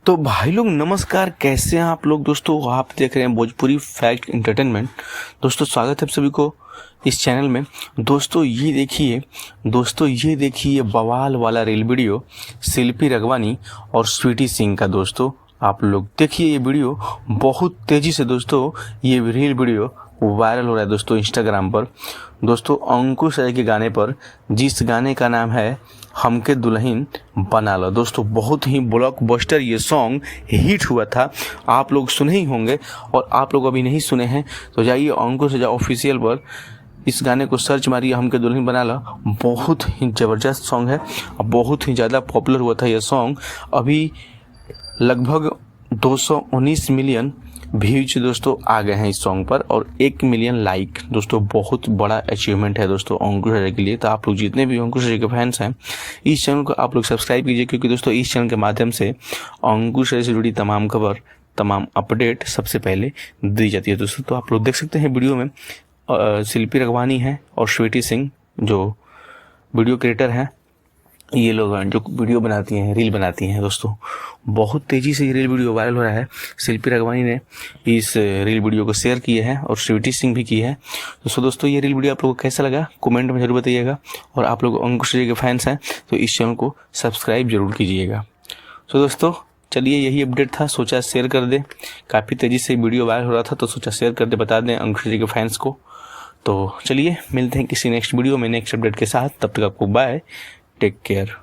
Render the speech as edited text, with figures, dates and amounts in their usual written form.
तो भाई लोग नमस्कार, कैसे हैं आप लोग। दोस्तों आप देख रहे हैं भोजपुरी फैक्ट एंटरटेनमेंट। दोस्तों स्वागत है आप सभी को इस चैनल में। दोस्तों ये देखिए बवाल वाला रील वीडियो शिल्पी रगवानी और स्वीटी सिंह का। दोस्तों आप लोग देखिए ये वीडियो बहुत तेज़ी से दोस्तों ये रील वीडियो वायरल हो रहा है दोस्तों इंस्टाग्राम पर। दोस्तों अंकुश राय के गाने पर, जिस गाने का नाम है हमके दुल्हन बना लो। दोस्तों बहुत ही ब्लॉकबस्टर ये सॉन्ग हिट हुआ था, आप लोग सुने ही होंगे। और आप लोग अभी नहीं सुने हैं तो जाइए अंकुश राय ऑफिशियल पर इस गाने को सर्च मारिए, हमके दुल्हन बना लो। बहुत ही ज़बरदस्त सॉन्ग है, बहुत ही ज़्यादा पॉपुलर हुआ था ये सॉन्ग। अभी लगभग 219 मिलियन व्यूज दोस्तों आ गए हैं इस सॉन्ग पर और 1 मिलियन लाइक। दोस्तों बहुत बड़ा अचीवमेंट है दोस्तों अंकुश राय के लिए। तो आप लोग जितने भी अंकुश राय के फैंस हैं इस चैनल को आप लोग सब्सक्राइब कीजिए, क्योंकि दोस्तों इस चैनल के माध्यम से अंकुश राय से जुड़ी तमाम खबर, तमाम अपडेट सबसे पहले दी जाती है दोस्तों। तो आप लोग देख सकते हैं वीडियो में शिल्पी रगवानी है और स्वीटी सिंह जो वीडियो क्रिएटर हैं, ये लोग जो वीडियो बनाती हैं, रील बनाती हैं। दोस्तों बहुत तेज़ी से ये रील वीडियो वायरल हो रहा है। शिल्पी रगवानी ने इस रील वीडियो को शेयर किए हैं और स्वीटी सिंह भी की है। दोस्तों ये रील वीडियो आप लोगों को कैसा लगा कमेंट में जरूर बताइएगा। और आप लोग अंकुश राय के फैंस हैं तो इस चैनल को सब्सक्राइब जरूर कीजिएगा। दोस्तों चलिए यही अपडेट था, सोचा शेयर कर दें। काफ़ी तेज़ी से वीडियो वायरल हो रहा था तो सोचा शेयर कर दे, बता दें अंकुश राय के फैंस को। तो चलिए मिलते हैं किसी नेक्स्ट वीडियो में नेक्स्ट अपडेट के साथ। तब तक आपको बाय, टेक केयर।